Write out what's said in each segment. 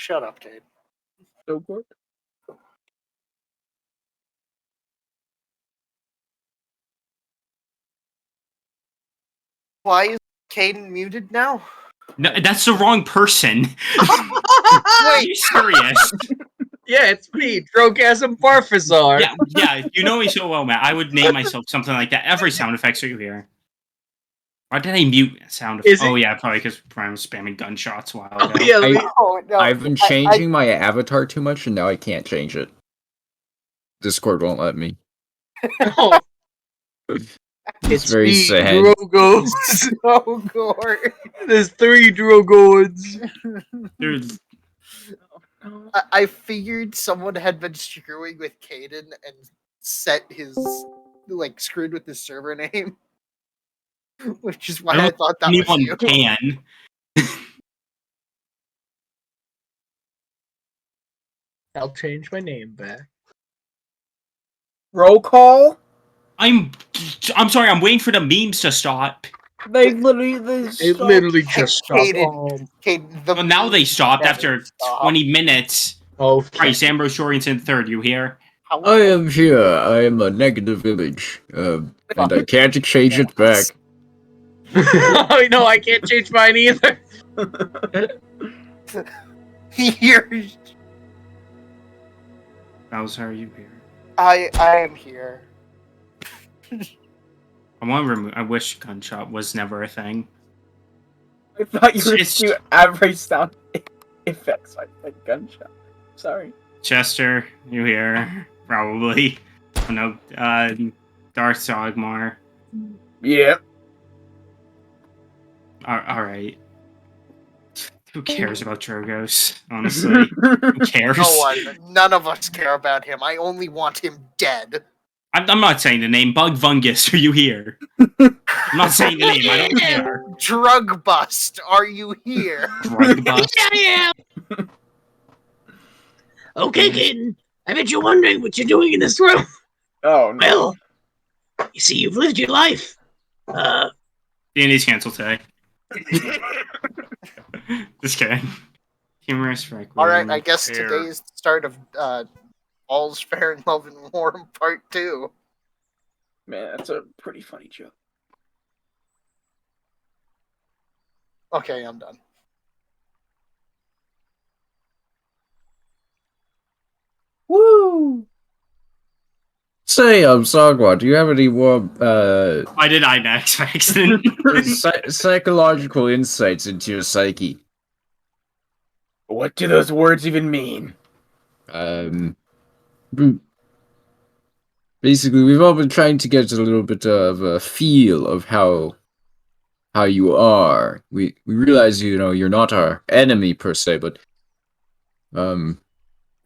Shut up, Cade. So good. Why is Caden muted now? No, that's the wrong person. Are you serious? Yeah, it's me, Drogasm Barfazar. Yeah, you know me so well, Matt. I would name myself something like that. Every sound effects you hear. Why did I mute sound effects? Oh, yeah, probably because Brian was spamming gunshots a while ago. Oh, yeah, I've been changing my avatar too much, and now I can't change it. Discord won't let me. Oh. It's very sad. Drogos. Oh, Gore. There's 3 Drogods. Dude. I figured someone had been screwing with Caden and set his, screwed with his server name. Which is why I thought that was you. Can. I'll change my name back. Roll call? I'm sorry, I'm waiting for the memes to stop. They literally just stopped. Well, now they stopped after 20 minutes. Oh, Christ, Ambrose Shorrington third, you here? I am here. I am a negative image. And I can't exchange it back. Oh, no, I can't change mine either. Here. Bowser, are you here? I am here. I wish gunshot was never a thing. I thought you would do every sound effects like a gunshot. Sorry. Chester, you here? Probably. Oh, no, Darth Sogmar. Yep. Alright. Who cares about Drogos, honestly? Who cares? No one. None of us care about him. I only want him dead. I'm not saying the name. Bug Fungus, are you here? I'm not saying the name. I don't care. Drug Bust, are you here? Drug Bust. Yeah, yeah. Okay, Caden. I bet you're wondering what you're doing in this room. Oh, no. Well, you see, you've lived your life. D&D's canceled today. Just kidding. Humorous Requiem. Alright, I guess today is the start of All's Fair in Love and War Part 2. Man, that's a pretty funny joke. Okay, I'm done. Woo! Say, Sagwa, do you have any more, Why did I next, accident? psychological insights into your psyche? What do those words even mean? Basically, we've all been trying to get a little bit of a feel of how you are. We realize, you're not our enemy per se, but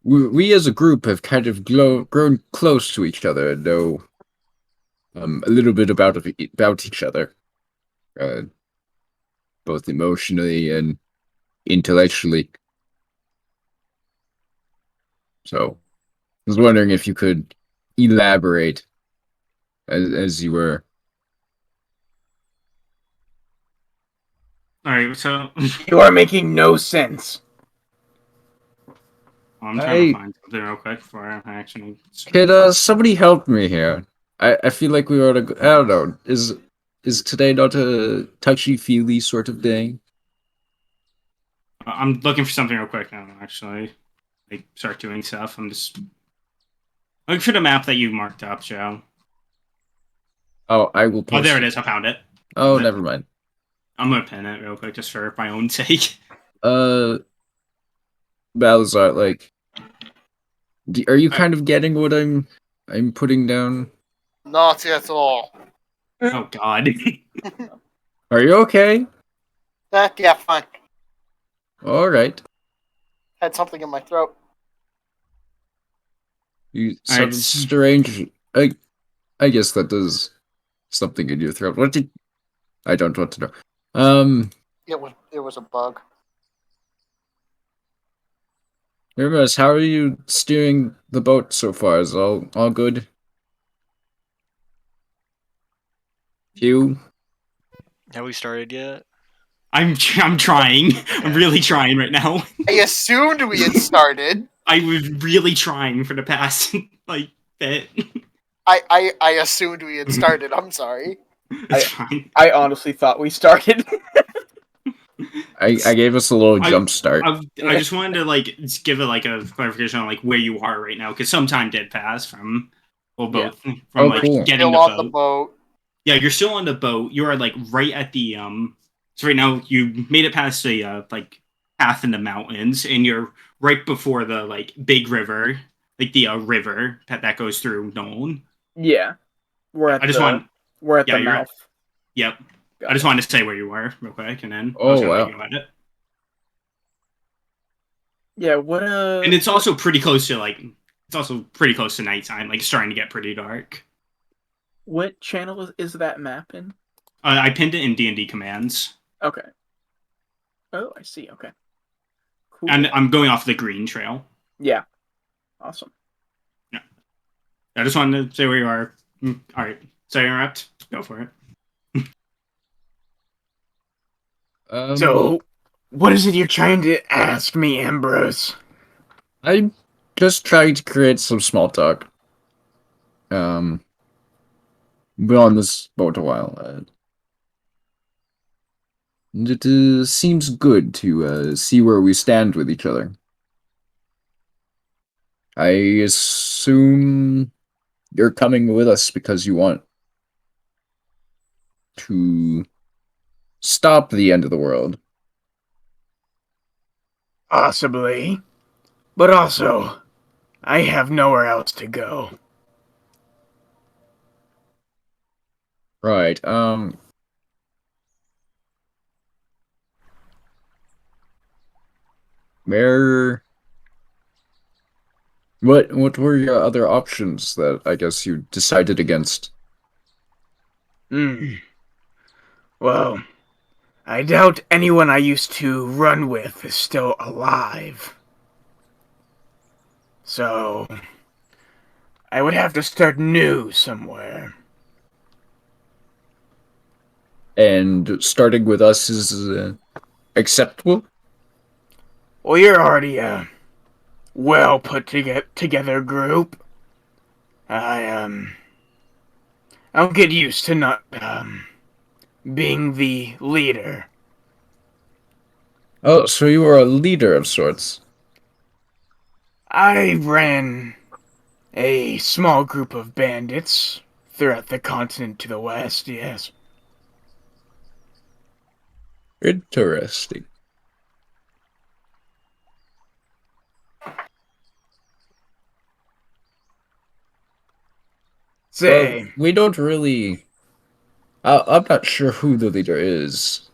we as a group have kind of grown close to each other and know a little bit about each other, both emotionally and intellectually. So, I was wondering if you could elaborate as you were. Alright, so... You are making no sense. I'm trying to find something real quick before I actually... Could somebody help me here? I feel like we ought to... I don't know. Is today not a touchy-feely sort of day? I'm looking for something real quick now, actually. Start doing stuff. I'm just... Look for the map that you marked up, Joe. Oh, I will post. Oh, there it is. I found it. Oh, never mind. I'm gonna pin it real quick just for my own sake. Balazar, are you kind of getting what I'm putting down? Not at all. Oh, God. Are you okay? Yeah, fine. Alright. Had something in my throat. You sound strange. I guess that does something in your throat. I don't want to know. It was a bug. Hermes, how are you steering the boat so far? Is all good? You? Have we started yet? I'm trying. I'm really trying right now. I assumed we had started. I was really trying for the past like bit. I assumed we had started. I'm sorry. It's fine. I honestly thought we started. I gave us a little jump start. I just wanted to like give it like a clarification on like where you are right now, because some time did pass from both from like cool. getting Still on the boat. Yeah, you're still on the boat. You are like right at the So right now you made it past the like path in the mountains, and you're right before the like big river, like the river that goes through Nolan. Yeah, we're at the mouth. Yep. I just wanted to say where you were real quick, and then I Oh, was gonna wow. make you at it. Yeah, what And it's also pretty close to nighttime. Like it's starting to get pretty dark. What channel is that map in? I pinned it in D&D commands, Okay. Oh, I see. Okay. Cool. and I'm going off the green trail. Yeah. Awesome. I just wanted to say where you are. All right, so interrupt. Go for it. So, what is it you're trying to ask me, Ambrose? I'm just trying to create some small talk. Been on this boat a while. It seems good to see where we stand with each other. I assume you're coming with us because you want to stop the end of the world. Possibly. But also, I have nowhere else to go. Right, where... What were your other options that I guess you decided against? Well, I doubt anyone I used to run with is still alive. So, I would have to start new somewhere. And starting with us is acceptable? Well, you're already a well put together group. I'll get used to not being the leader. Oh, so you were a leader of sorts. I ran a small group of bandits throughout the continent to the west, yes. Interesting. Say, we don't really... I'm not sure who the leader is.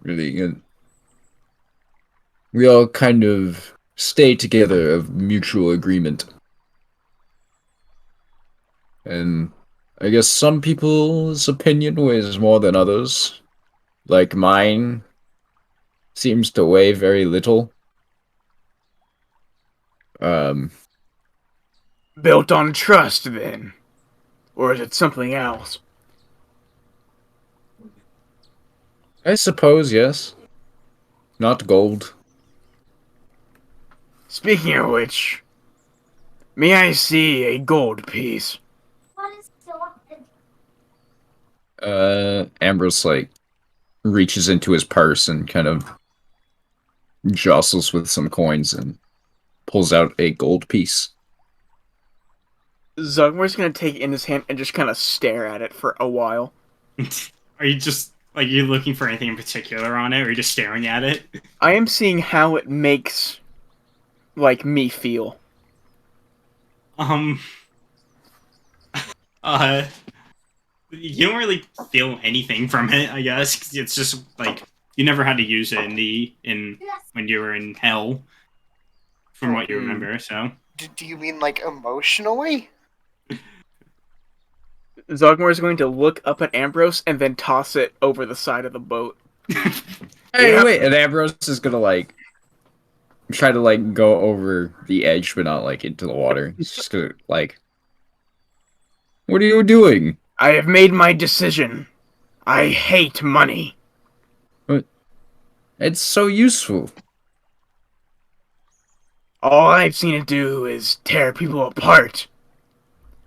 Really. We all kind of stay together of mutual agreement. And I guess some people's opinion weighs more than others. Like mine seems to weigh very little. built on trust, then? Or is it something else? I suppose, yes. Not gold. Speaking of which, may I see a gold piece? Ambrose, like, reaches into his purse and kind of jostles with some coins and pulls out a gold piece. Zugmar's gonna take it in his hand and just kind of stare at it for a while. Are you just like you looking for anything in particular on it, or are you just staring at it? I am seeing how it makes, like, me feel. You don't really feel anything from it, I guess. 'Cause it's just like you never had to use it in when you were in hell, from what you remember. So, Do you mean like emotionally? Zogmar is going to look up at Ambrose and then toss it over the side of the boat. Hey, wait, and Ambrose is gonna, like, try to, like, go over the edge, but not, like, into the water. He's just gonna, like... What are you doing? I have made my decision. I hate money. It's so useful. All I've seen it do is tear people apart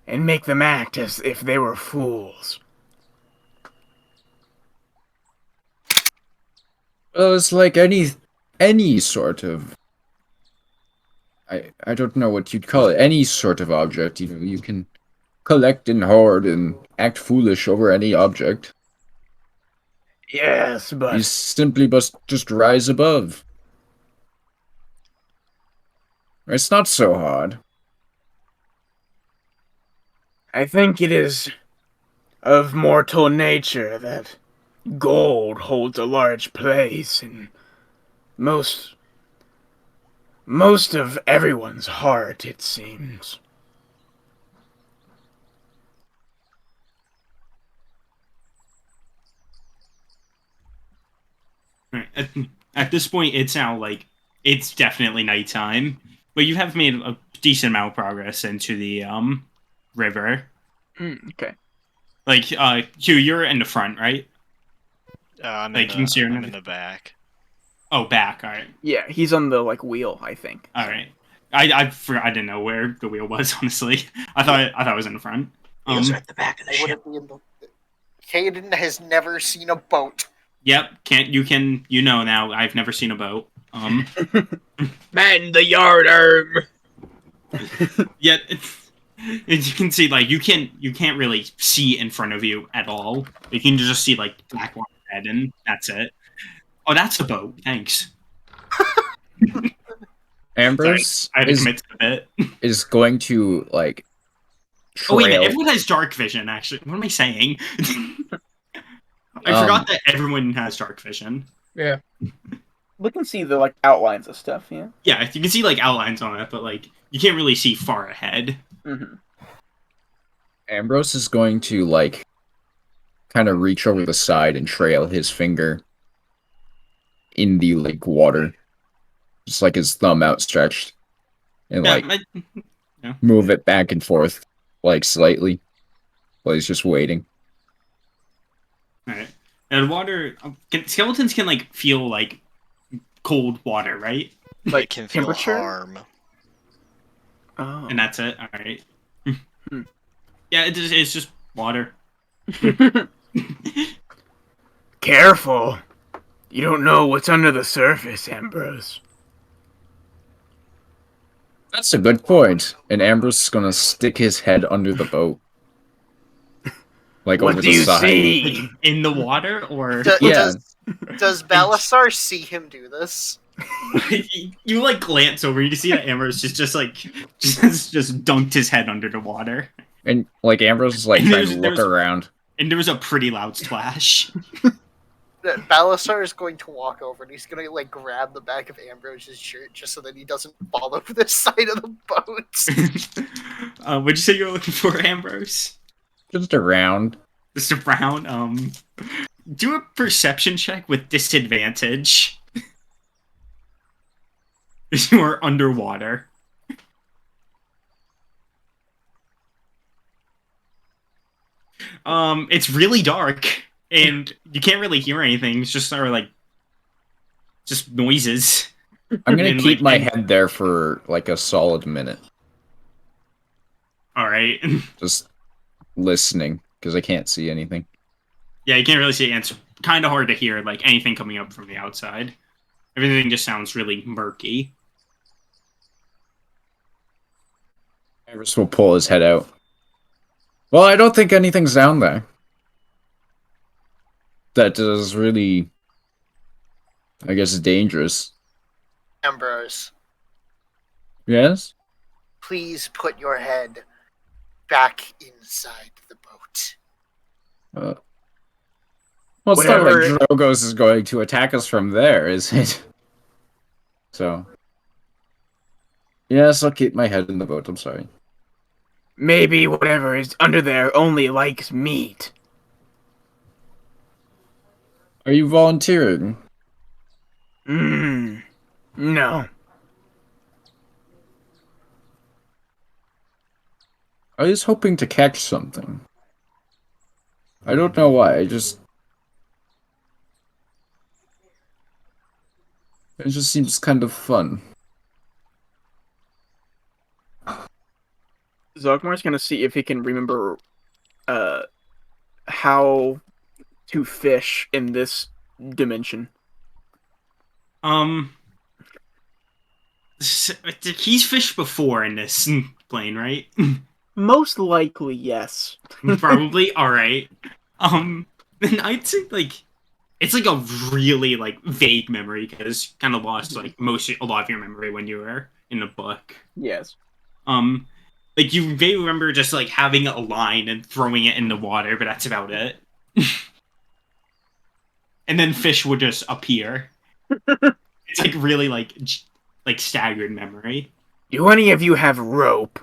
and make them act as if they were fools. Well, it's like any sort of I don't know what you'd call it. Any sort of object, you know, you can collect and hoard and act foolish over any object. Yes, You but simply must just rise above. It's not so hard. I think it is of mortal nature that gold holds a large place in most of everyone's heart, it seems. Right. At this point, it's now like it's definitely nighttime, but you have made a decent amount of progress into the river. Okay. Like Hugh, you're in the front, right? I'm, Like, in the, I'm I'm in the back. Oh, back. All right. Yeah, he's on the wheel, I think. All right. I didn't know where the wheel was. Honestly, I thought it was in the front. Wheels are at the back of the I ship. wouldn't be in the. Caden has never seen a boat. Yep. You know now. I've never seen a boat. Man the yard arm. Yet as you can see, like you can't really see in front of you at all. You can just see like black water head, and that's it. Oh, that's a boat. Thanks. Ambrose I had to commit to it. is going to like Oh wait, a minute, trail. everyone has dark vision. Actually, what am I saying? I Um, forgot that everyone has dark vision. Yeah. We can see the outlines of stuff, yeah. Yeah, you can see like outlines on it, but like you can't really see far ahead. Mm-hmm. Ambrose is going to like kind of reach over the side and trail his finger in the like water, just like his thumb outstretched, and Yeah, like move it back and forth like slightly while he's just waiting. Alright. And water skeletons can like feel like cold water, right? It can feel temperature? harm. Oh. And that's it. Alright. Yeah, it's just water. Careful. You don't know what's under the surface, Ambrose. That's a good point. And Ambrose is gonna stick his head under the boat, like What over do the you side. see? In the water, or Yeah. Does Balasar see him do this? you like glance over, you see that Ambrose just dunked his head under the water, And like Ambrose is like And trying to look there's- around. and there was a pretty loud splash. Balasar is going to walk over and he's going to grab the back of Ambrose's shirt just so that he doesn't fall over the side of the boat. What'd you say you were looking for, Ambrose? Just around. Just around. Do a perception check with disadvantage. Because you are underwater. It's really dark, and you can't really hear anything. It's just sort of just noises. I'm gonna And, keep like, my and- head there for like a solid minute, All right. just listening because I can't see anything. Yeah, you can't really see. It's kind of hard to hear anything coming up from the outside. Everything just sounds really murky. Ambrose will pull his head out. Well, I don't think anything's down there. That is really, I guess, dangerous. Ambrose, Yes? please put your head back inside the boat. Well, it's not like Whatever. Drogos is going to attack us from there, is it? So. Yes, I'll keep my head in the boat, I'm sorry. Maybe whatever is under there only likes meat. Are you volunteering? No. I was hoping to catch something. I don't know why, I just... It just seems kind of fun. Zogmar's gonna see if he can remember how to fish in this dimension. He's fished before in this plane, right? Most likely, yes. Probably. All right. Then I'd say like it's like a really like vague memory because kind of lost like a lot of your memory when you were in the book. Yes. Like you may remember just like having a line and throwing it in the water, but that's about it. And then fish would just appear. It's like really like staggered memory. Do any of you have rope?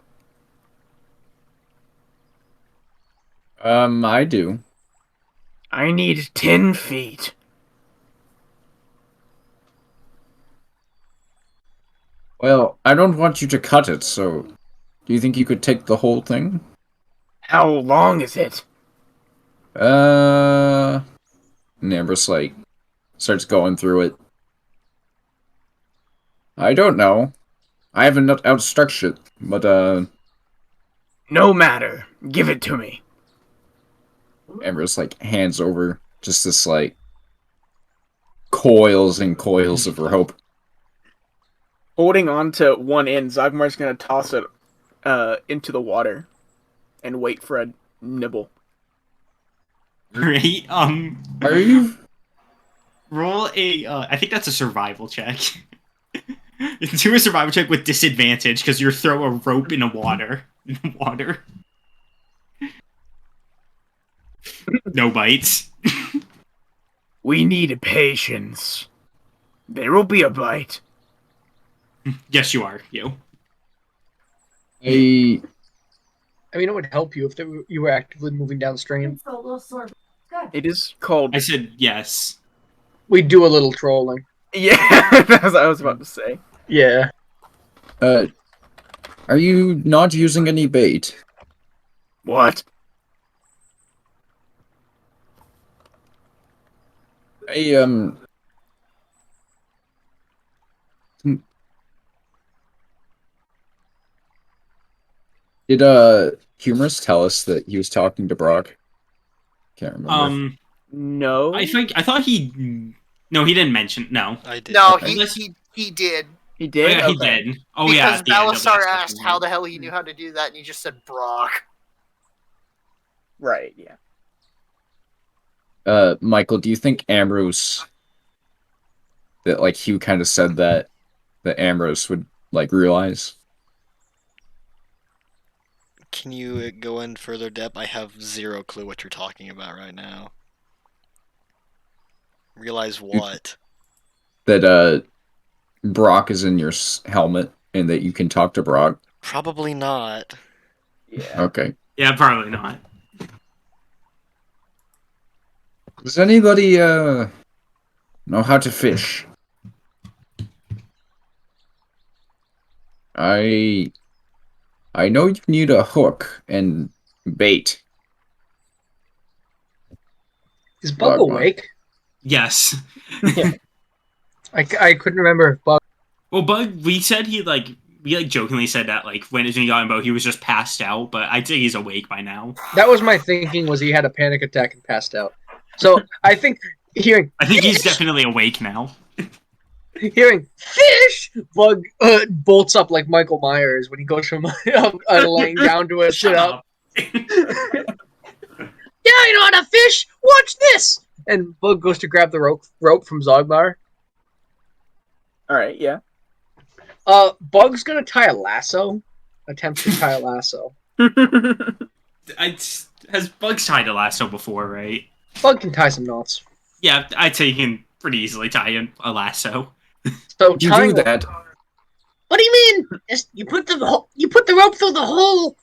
I do. I need 10 feet. Well, I don't want you to cut it, so do you think you could take the whole thing? How long is it? And Ambrose, like, starts going through it. I don't know. I haven't outstructured it, but, No matter. Give it to me. Ambrose, like, hands over just this, like, coils and coils of rope. Holding on to one end, Zogmar's gonna toss it into the water and wait for a nibble. Right? Are you? Roll a. I think that's a survival check. Do a survival check with disadvantage because you throw a rope in the water. No bites. We need patience. There will be a bite. Yes, you are. You. I I mean, it would help you if you were actively moving downstream. It is called... I said yes. We do a little trolling. Yeah, that's what I was about to say. Yeah. are you not using any bait? What? Did Humorous tell us that he was talking to Brock? Can't remember. No. I thought he. No, he didn't mention. No. I did. No, Okay. he did. He Oh, did? yeah, he Okay. did. Oh, yeah. Because at the end of the Balasar last asked session, how right? the hell he knew how to do that, and he just said Brock. Right, yeah. Michael, do you think Ambrose that like Hugh kind of said that Ambrose would like realize? Can you go in further depth? I have zero clue what you're talking about right now. Realize what? That Brock is in your helmet and that you can talk to Brock? Probably not. Yeah. Okay. Yeah, probably not. Does anybody know how to fish? I know you need a hook and bait. Is Bug Bug, awake? Yes. I couldn't remember if Bug. Well, Bug, we said we jokingly said that like when he got in boat, he was just passed out, but I'd say he's awake by now. That was my thinking. Was he had a panic attack and passed out? So I think hearing I think he's definitely awake now. fish, Bug bolts up like Michael Myers when he goes from laying down to a sit up. Yeah, you know how to fish. Watch this. And Bug goes to grab the rope from Zogbar. Alright, yeah. Bug's gonna tie a lasso. Attempt to tie a lasso. Has Bugs tied a lasso before, right? Bug can tie some knots. Yeah, I'd say he can pretty easily tie a lasso. So You tying do that. What do you mean? You put the rope through the hole.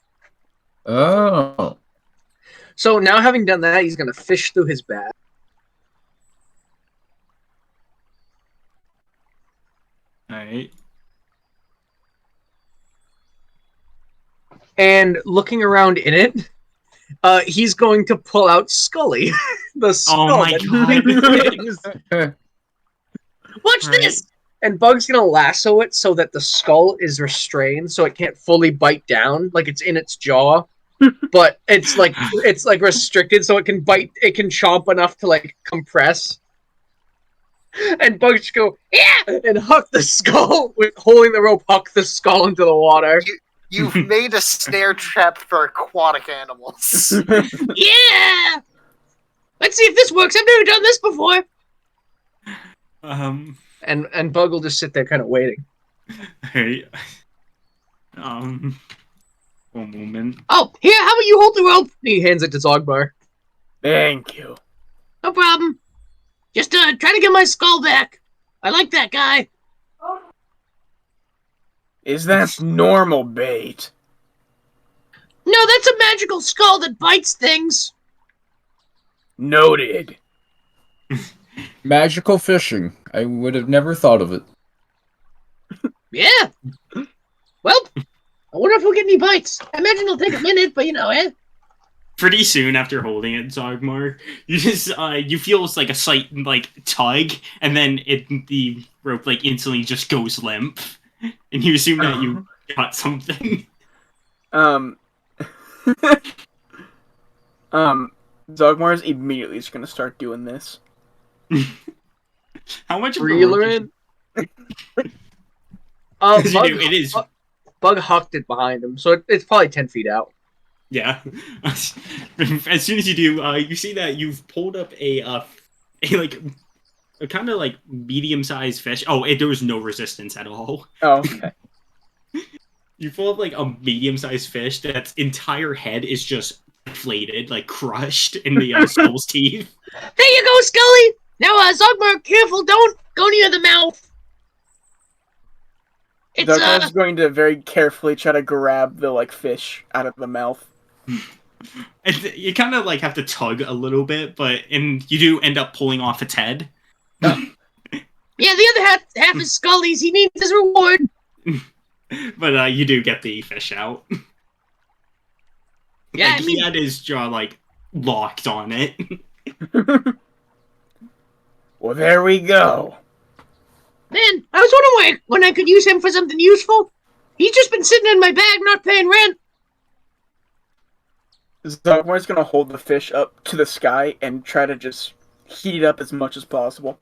Oh. So now, having done that, he's gonna fish through his bag. Alright. And looking around in it, he's going to pull out Scully, the skull Oh my that God. Nick brings. Watch Right. this. and Bug's gonna lasso it so that the skull is restrained, so it can't fully bite down, like it's in its jaw, but it's like restricted, so it can chomp enough to like compress. And Bug's just go, yeah, and huck the skull with holding the rope, huck the skull into the water. You've made a snare trap for aquatic animals. Yeah! Let's see if this works. I've never done this before. And Bug will just sit there, kind of waiting. Hey, one moment. Oh, here, how about you hold the rope? He hands it to Zogbar. Thank you. No problem. Just trying to get my skull back. I like that guy. Is that normal bait? No, that's a magical skull that bites things. Noted. Magical fishing. I would have never thought of it. Yeah. Well, I wonder if we'll get any bites. I imagine it'll take a minute, but Pretty soon after holding it, Zogmar, you just you feel it's like a slight like tug, and then the rope like instantly just goes limp, and you assume that you got something. Zogmar's immediately just gonna start doing this. How much of Reeler the in? rope you do, it is. Bug hucked it behind him, so it's probably 10 feet out. Yeah. As soon as you do, you see that you've pulled up a kind of like medium-sized fish. Oh, there was no resistance at all. Oh, okay. You pull up like a medium-sized fish that's entire head is just inflated, like crushed in the skull's teeth. There you go, Scully. Now, Zogmar, careful, don't go near the mouth. It's Zogmar's going to very carefully try to grab the fish out of the mouth. You kind of like have to tug a little bit, and you do end up pulling off its head. Yeah, the other half is Scully's. He needs his reward. But you do get the fish out. Yeah, he had his jaw like locked on it. Well, there we go. Man, I was wondering when I could use him for something useful. He's just been sitting in my bag, not paying rent. Zogmar's gonna hold the fish up to the sky and try to just heat it up as much as possible.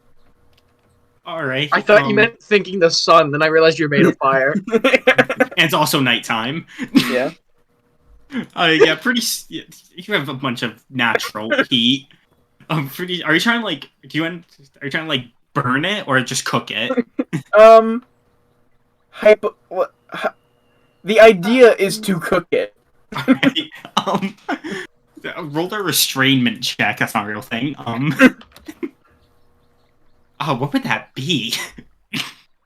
All right. I thought you meant thinking the sun, then I realized you were made of fire. And it's also nighttime. Yeah. Yeah, pretty. You have a bunch of natural heat. Are you trying to like? Are you trying to like burn it or just cook it? The idea is to cook it. Right. Roll a restrainment check. That's not a real thing. Oh, what would that be?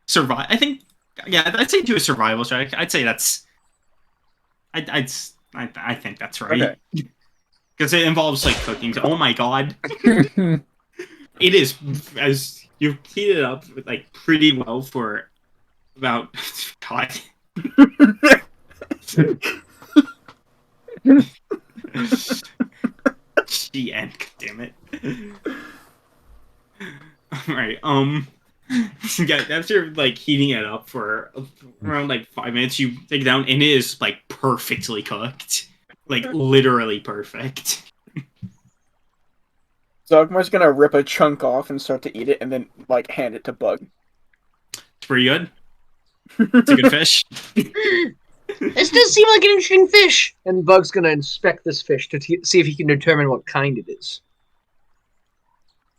Survive. I think. Yeah, I'd say do a survival check. I'd say that's. I think that's right. Because it involves like cooking. Oh my god. It is, as you heat it up like pretty well for about God. GN, damn it. Alright, yeah, after like heating it up for around like 5 minutes, you take it down and it is like perfectly cooked. Like literally perfect. Zogmar's gonna rip a chunk off and start to eat it and then like hand it to Bug. It's pretty good. It's a good fish. This does seem like an interesting fish. And Bug's gonna inspect this fish to see if he can determine what kind it is.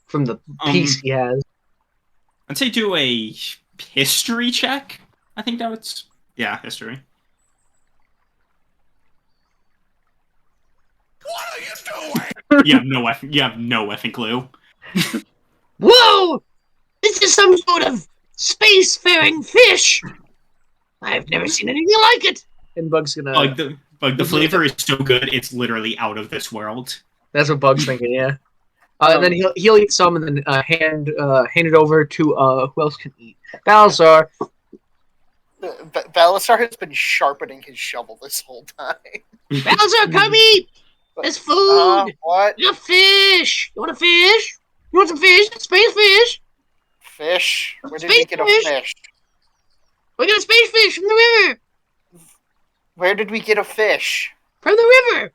From the piece he has. I'd say do a history check. I think that's... Yeah, history. What are you doing? You have no effing clue. Whoa! This is some sort of spacefaring fish. I've never seen anything like it. And Bug's gonna... The flavor is so good, it's literally out of this world. That's what Bug's thinking, yeah. And then he'll eat some and then hand it over to who else can eat? Balazar. Balasar has been sharpening his shovel this whole time. Balazar, come eat! There's food! What? You got fish! You want a fish? You want some fish? Space fish? fish? Where did we Space get a fish? fish? We got a space fish from the river. Where did we get a fish? From the river.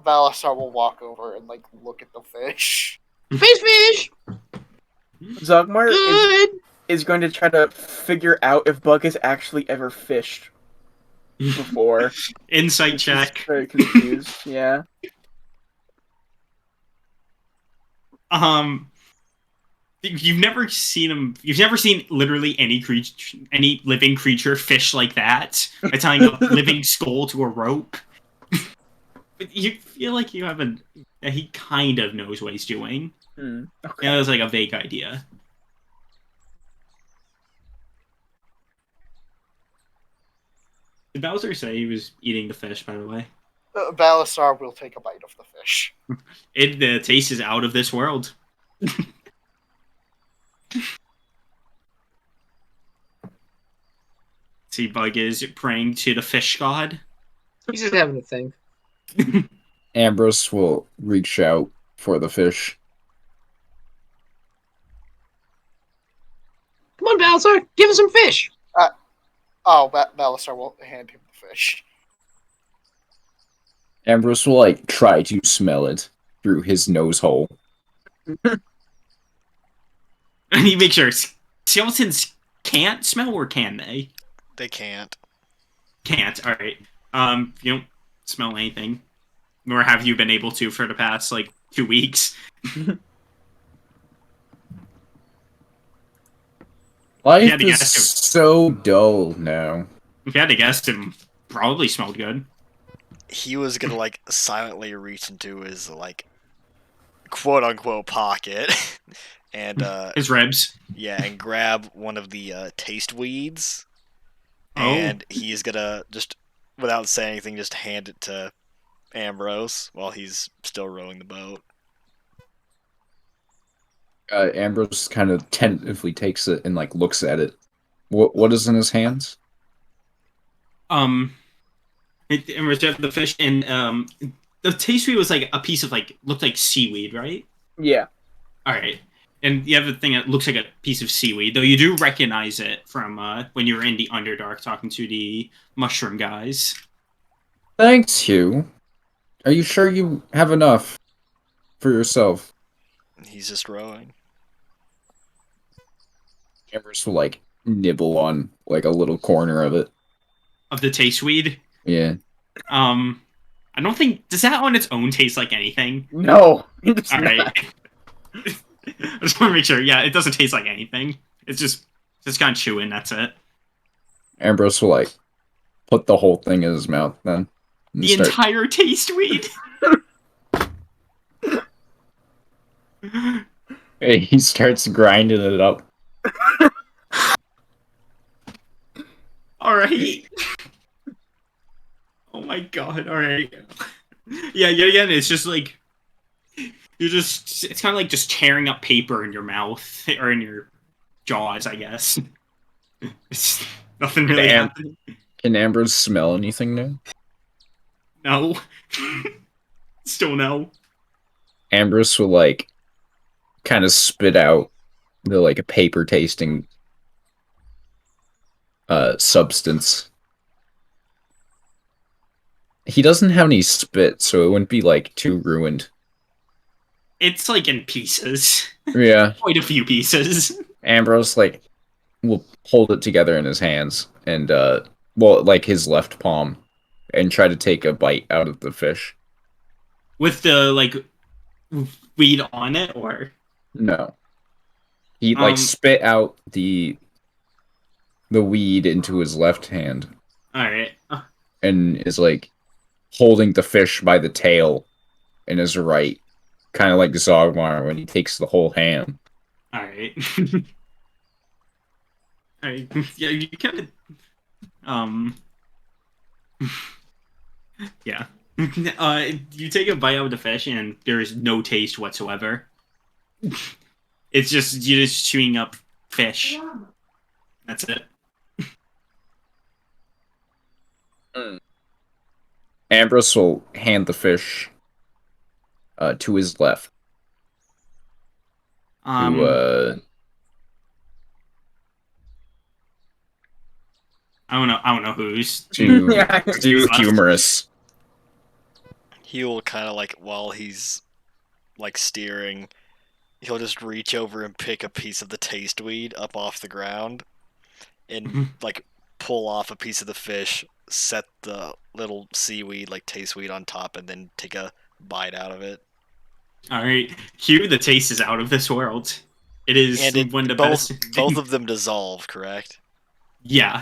Balasar will walk over and like look at the fish. Space fish. Zogmar Good. is going to try to figure out if Bug has actually ever fished before. Insight He's check. very confused. Yeah. You've never seen him. You've never seen literally any living creature fish like that by tying a living skull to a rope. But you feel like you haven't. He kind of knows what he's doing. Okay. Yeah, it was like a vague idea. Did Bowser say he was eating the fish? By the way, Balasar will take a bite of the fish. the taste is out of this world. See, Bug is praying to the fish god. He's just having a thing. Ambrose will reach out for the fish. Come on, Balasar. Give us some fish. Oh, Balasar will hand him the fish. Ambrose will like try to smell it through his nose hole. And he makes sure skeletons can't smell, or can they? They can't. Can't. All right. You don't smell anything, nor have you been able to for the past like 2 weeks. Life had to is guess him. so dull now. If you had to guess, him probably smelled good. He was gonna like silently reach into his like quote unquote pocket and His ribs. yeah, and grab one of the taste weeds. Oh. And he's gonna just, without saying anything, just hand it to Ambrose while he's still rowing the boat. Ambrose kind of tentatively takes it and like looks at it. What is in his hands? It was just the fish, and the taste weed was like a piece of like looked like seaweed, right? Yeah. All right. And you have a thing that looks like a piece of seaweed, though you do recognize it from when you were in the Underdark talking to the mushroom guys. Thanks, Hugh. Are you sure you have enough for yourself? He's just rowing. Ambrose will like nibble on like a little corner of it. Of the taste weed. Yeah. I don't think, does that on its own taste like anything? No. It does All not. right. I just want to make sure. Yeah, it doesn't taste like anything. It's just kind of chewing. That's it. Ambrose will like put the whole thing in his mouth then. And The entire taste weed. He starts grinding it up. All right. Oh my god. All right. Yeah. Yet again, it's just like it's kind of like just tearing up paper in your mouth or in your jaws, I guess. It's nothing really Damn. happening. Can Ambrose smell anything new? No. Still no. Ambrose will like kind of spit out the like a paper tasting substance. He doesn't have any spit, so it wouldn't be like too ruined. It's like in pieces. Yeah. Quite a few pieces. Ambrose like will hold it together in his hands and well, like his left palm, and try to take a bite out of the fish. With the like weed on it, or No. He like spit out the weed into his left hand alright. and is like holding the fish by the tail in his right. Kind of like Zogmar when he takes the whole hand. Alright. Alright. Yeah, you kind of yeah. You take a bite out of the fish and there is no taste whatsoever. It's just you're just chewing up fish. That's it. Ambrose will hand the fish to his left. To I don't know who's to Yeah. to left. humorous. He will kind of like while he's like steering, he'll just reach over and pick a piece of the taste weed up off the ground, and like pull off a piece of the fish, set the little seaweed like taste weed on top, and then take a bite out of it. All right, Hugh, the taste is out of this world. It is And it one of the both best. both of them dissolve, correct? Yeah.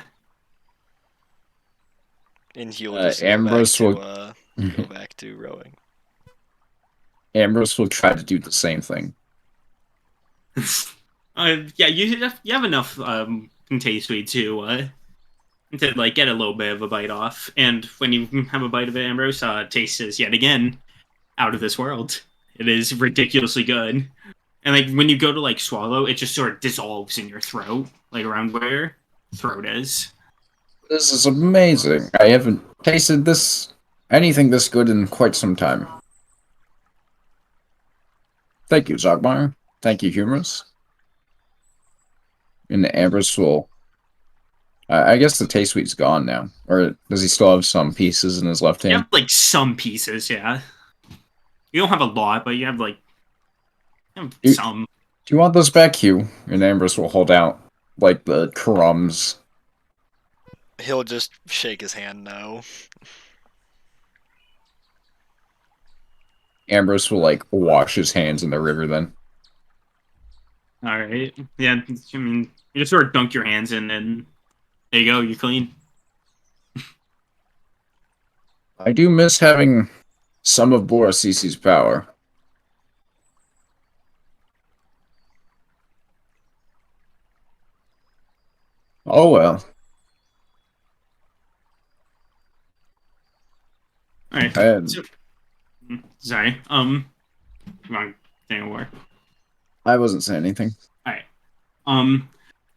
And he'll just Ambrose will go back to rowing. Ambrose will try to do the same thing. Yeah, you have enough taste weed to like get a little bit of a bite off, and when you have a bite of it, Ambrose, taste is yet again out of this world. It is ridiculously good, and like when you go to like swallow, it just sort of dissolves in your throat, like around where your throat is. This is amazing. I haven't tasted anything this good in quite some time. Thank you, Zogmar. Thank you, Humorous. And Ambrose will... I guess the taste sweet's gone now. Or does he still have some pieces in his left You hand? have like some pieces, yeah. You don't have a lot, but you have like some. Do you want those back, Hugh? And Ambrose will hold out, like, the crumbs. He'll just shake his hand no. Ambrose will, like, wash his hands in the river then. All right, yeah. I mean, you just sort of dunk your hands in, and there you go. You're clean. I do miss having some of Borosisi's power. Oh well. All right. Sorry. Wrong thing of war. I wasn't saying anything. All right.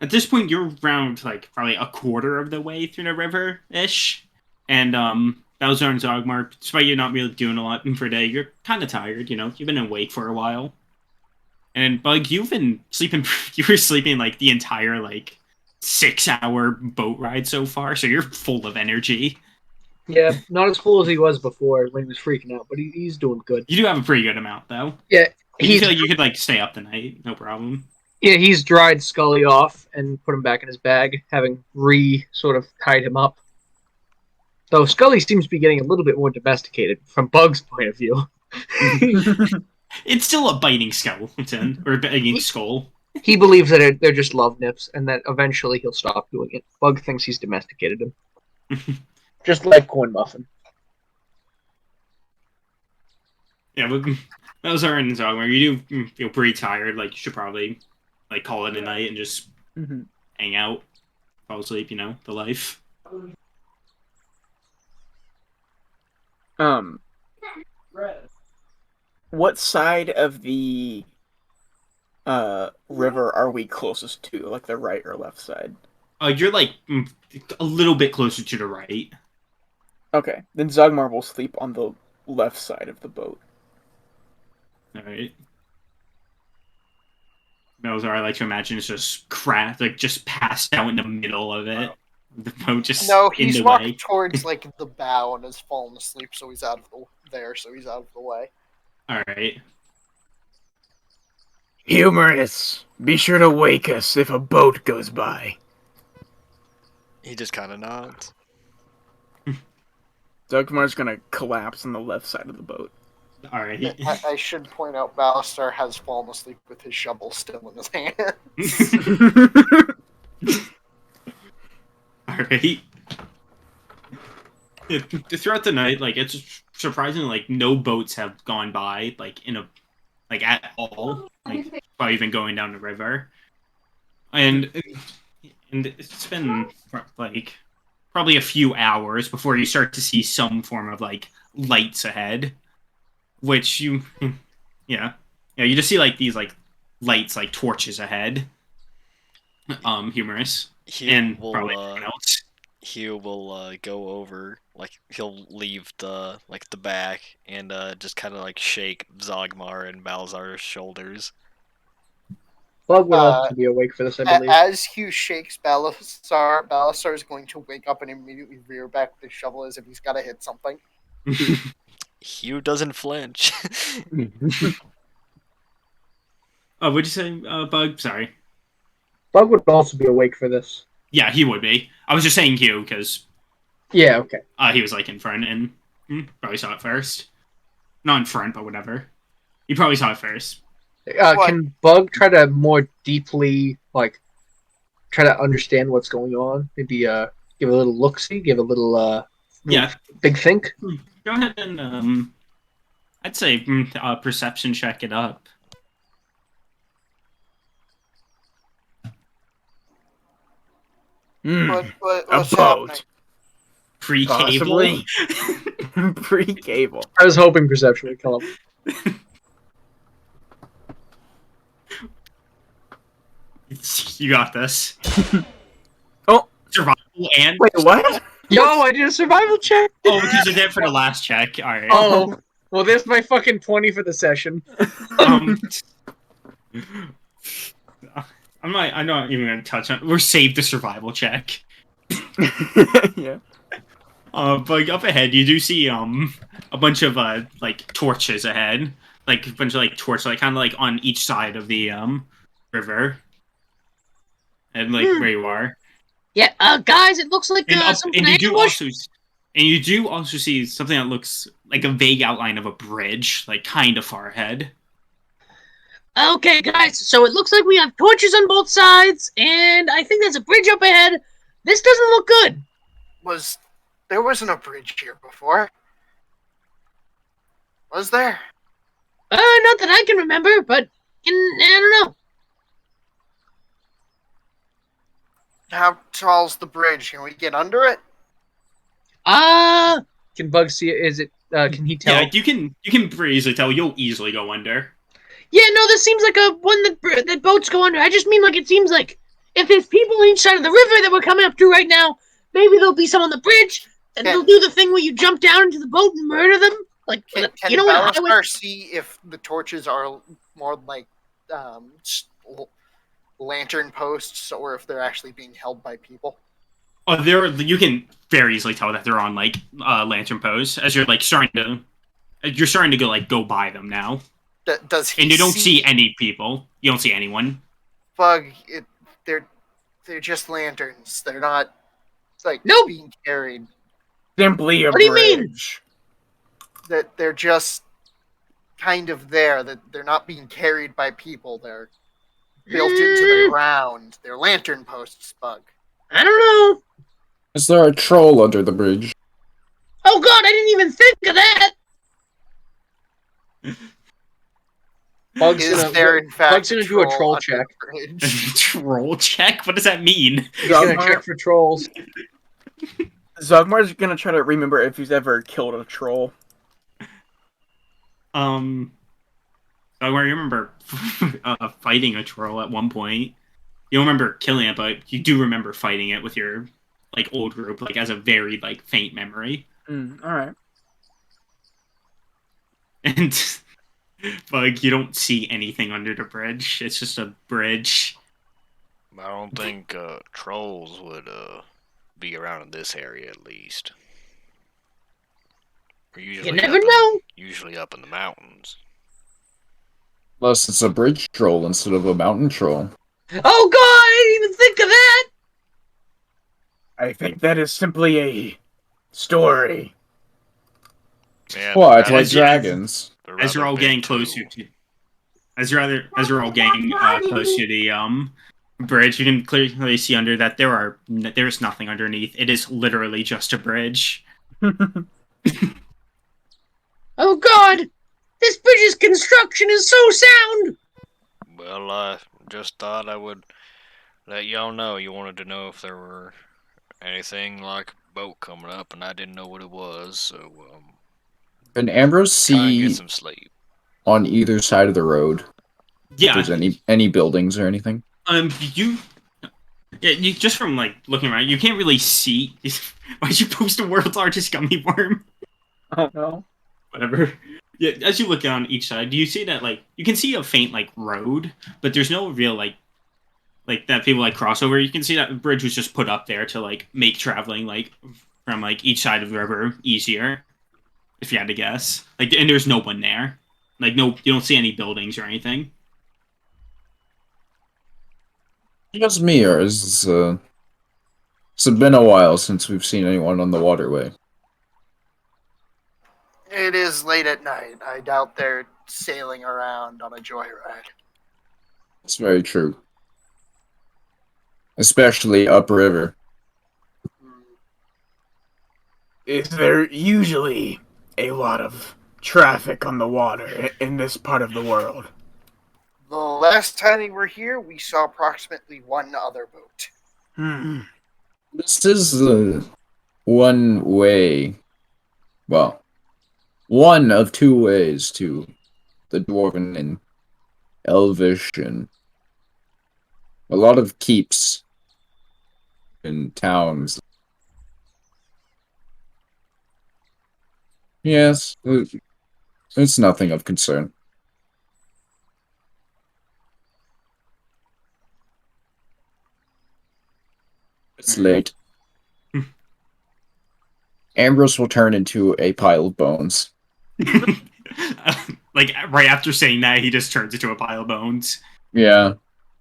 At this point, you're around like probably a quarter of the way through the river ish, and Balzar and Zogmar, despite you not really doing a lot for a day, you're kind of tired. You know, you've been awake for a while, and Bug, you've been sleeping. You were sleeping like the entire like 6-hour boat ride so far, so you're full of energy. Yeah, not as full as he was before when he was freaking out, but he's doing good. You do have a pretty good amount though. Yeah, You feel like you could like stay up the night, no problem. Yeah, he's dried Scully off and put him back in his bag, having sort of tied him up. So Scully seems to be getting a little bit more domesticated from Bug's point of view. It's still a biting skeleton or a biting skull. He believes that they're just love nips and that eventually he'll stop doing it. Bug thinks he's domesticated him. Just like Corn Muffin. Yeah, but those are in Zogmar. You do feel pretty tired. Like you should probably like call it a night and just hang out, fall asleep. You know, the life. What side of the river are we closest to? Like the right or left side? You're like a little bit closer to the right. Okay, then Zogmar will sleep on the left side of the boat. All right. Melzar, I like to imagine, is just like just passed out in the middle of it. The boat just No, in he's the walked way. towards like the bow and has fallen asleep, so he's out of the way. All right. Humorous, be sure to wake us if a boat goes by. He just kind of nods. Zogmar's gonna collapse on the left side of the boat. All right. I should point out Balastar has fallen asleep with his shovel still in his hand. All right. Throughout the night, like it's surprising, like no boats have gone by, like at all, like while even going down the river, and it's been like probably a few hours before you start to see some form of like lights ahead, which you you just see like these like lights like torches ahead. Humorous and probably anything else. He will go over, like he'll leave the back and just kind of like shake Zogmar and Balzar's shoulders. Bug would also be awake for this, I believe. As Hugh shakes Balasar is going to wake up and immediately rear back the shovel as if he's got to hit something. Hugh doesn't flinch. What'd you say, Bug? Sorry. Bug would also be awake for this. Yeah, he would be. I was just saying Hugh because Yeah, okay. he was like in front and probably saw it first. Not in front, but whatever. You probably saw it first. Can Bug try to more deeply, like, try to understand what's going on? Maybe give a little look-see, give a little big think? Go ahead and I'd say perception check it up. What's A happening? boat. Pre-cable. Possibly. Pre-cable. I was hoping perception would come up. You got this. Oh. Survival and... Wait, what? Yo, I did a survival check! Oh, because you did it for the last check. Alright. Oh, well, there's my fucking 20 for the session. I'm not even gonna touch on. We're saved the survival check. Yeah. But up ahead, you do see a bunch of like torches ahead, like a bunch of like torches, like kind of like on each side of the river, and like where you are. Yeah, guys, it looks like some And you do ambush. also see something that looks like a vague outline of a bridge, like kind of far ahead. Okay, guys, so it looks like we have torches on both sides, and I think there's a bridge up ahead. This doesn't look good. There wasn't a bridge here before. Was there? Not that I can remember, but I don't know. How tall's the bridge? Can we get under it? Can Bug see it? Is it, can he tell? Yeah, you can easily tell. You'll easily go under. Yeah, no, this seems like a one that boats go under. I just mean like it seems like if there's people on each side of the river that we're coming up to right now, maybe there'll be some on the bridge, and they'll do the thing where you jump down into the boat and murder them. Like, Can you know what? Balasar see if the torches are more like lantern posts, or if they're actually being held by people? Oh, you can very easily tell that they're on like lantern posts as you're like starting to go by them now. Does he? And you don't see any people. You don't see anyone. Bug. They're just lanterns. They're not like being carried. Simply a What do you mean? bridge. That they're just kind of there. That they're not being carried by people. They're built into the ground. They're lantern posts, Bug. I don't know. Is there a troll under the bridge? Oh God, I didn't even think of that. Bug's Is gonna, there in fact Bug's gonna do a troll under check. the bridge? Troll check? What does that mean? He's gonna check for trolls. Zogmar's gonna try to remember if he's ever killed a troll. I remember fighting a troll at one point. You don't remember killing it, but you do remember fighting it with your like old group, like as a very like faint memory. All right. And Bug, you don't see anything under the bridge. It's just a bridge. I don't think trolls would be around in this area at least. You never know. Usually up in the mountains. Unless it's a bridge troll instead of a mountain troll. Oh God, I didn't even think of that. I think that is simply a story. Yeah, What? they're Like as- dragons? As you're all getting closer to, as you're all getting close to the bridge, you can clearly see under that there's nothing underneath. It is literally just a bridge. Oh God, this bridge's construction is so sound. Well, I just thought I would let y'all know. You wanted to know if there were anything like a boat coming up, and I didn't know what it was, so Can Ambrose try and see get some sleep. on either side of the road Yeah. if there's any buildings or anything? You just from like looking around, you can't really see. Why'd you post the world's largest gummy worm? Oh no. Whatever. Yeah, as you look down each side, do you see that like you can see a faint like road, but there's no real like that people like cross over. You can see that the bridge was just put up there to like make traveling like from like each side of the river easier. If you had to guess, like, and there's no one there. Like, no, you don't see any buildings or anything. Just me, or it's been a while since we've seen anyone on the waterway. It is late at night. I doubt they're sailing around on a joyride. It's very true. Especially upriver. Is there usually a lot of traffic on the water in this part of the world? The last time we were here, we saw approximately one other boat. This is the one way. Well, one of two ways to the Dwarven and Elvish and a lot of keeps and towns. Yes, it's nothing of concern. It's late. Ambrose will turn into a pile of bones. Like right after saying that, he just turns into a pile of bones. Yeah.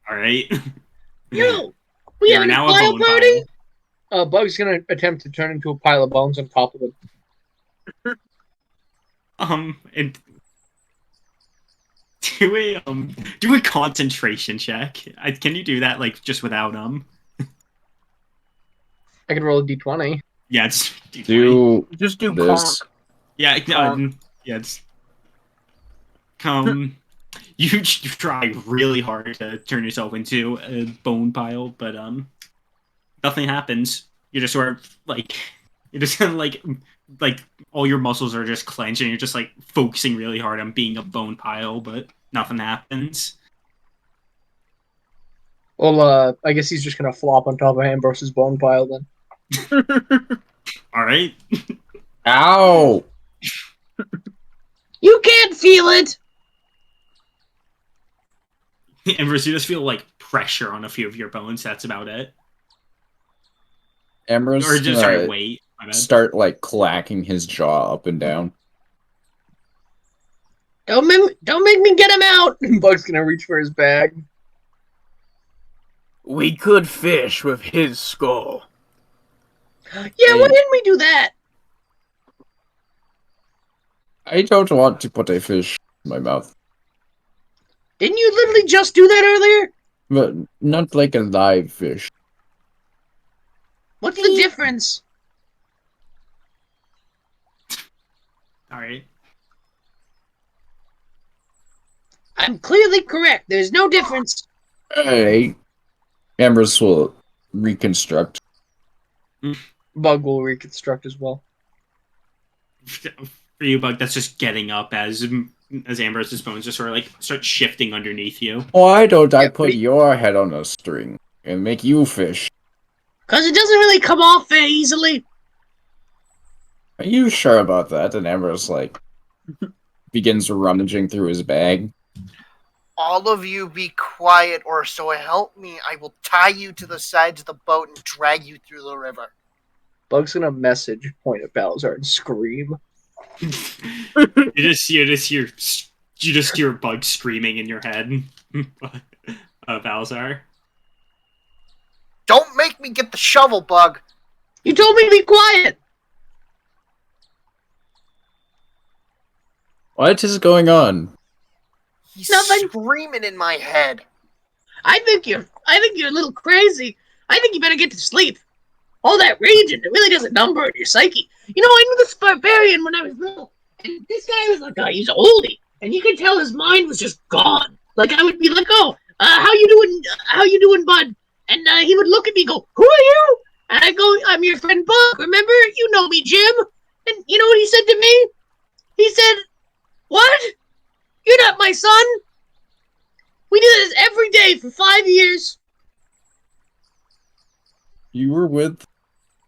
All right. Yo, we You're having a now pile bone party? Bug's gonna attempt to turn into a pile of bones on top of it. And do a concentration check. Can you do that like just without I can roll a d20. Yeah, it's D20. Do Just do this. conk. Yeah, Conk. yeah. It's you try really hard to turn yourself into a bone pile, but nothing happens. You're just sort of like you're just kind of like all your muscles are just clenched, and you're just like focusing really hard on being a bone pile, but nothing happens. Well, I guess he's just gonna flop on top of Ambrose's bone pile then. All right. Ow! You can't feel it. Ambrose, you just feel like pressure on a few of your bones. That's about it. Ambrose Or just sorry, wait. My bad. start like clacking his jaw up and down. Don't make me get him out. Bug's gonna reach for his bag. We could fish with his skull. Yeah, why didn't we do that? I don't want to put a fish in my mouth. Didn't you literally just do that earlier? But not like a live fish. What's the difference? All right. I'm clearly correct. There's no difference. Alright. Ambrose will reconstruct. Bug will reconstruct as well. For you, Bug, that's just getting up as Ambrose's bones just sort of like start shifting underneath you. Why don't I Yeah, put your head on a string and make you fish? Because it doesn't really come off very easily. Are you sure about that? And Ambrose like begins rummaging through his bag. All of you be quiet, or so help me, I will tie you to the sides of the boat and drag you through the river. Bug's gonna message point at Balazar and scream. you just hear Bug screaming in your head. Balzar. Don't make me get the shovel, Bug. You told me to be quiet. What is going on? He's Nothing. screaming in my head. I think you're a little crazy. I think you better get to sleep. All that raging, it really does a number on your psyche. You know, I knew this barbarian when I was little, and this guy was like, he's an oldie, and you could tell his mind was just gone. Like, I would be like, how you doing, bud? And he would look at me and go, who are you? And I go, I'm your friend Bug, remember? You know me, Jim. And you know what he said to me? He said, what? You're not my son. We did this every day for 5 years. You were with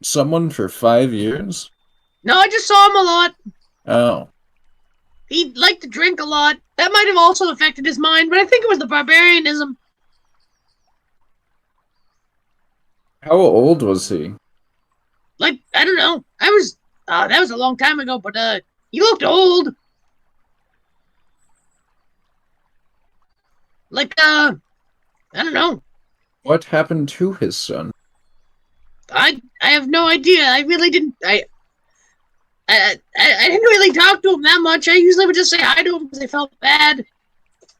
someone for 5 years? No, I just saw him a lot. Oh. He liked to drink a lot. That might have also affected his mind, but I think it was the barbarianism. How old was he? Like, I don't know. That was a long time ago, but, he looked old. Like, I don't know. What happened to his son? I have no idea. I really didn't. I didn't really talk to him that much. I usually would just say hi to him because I felt bad.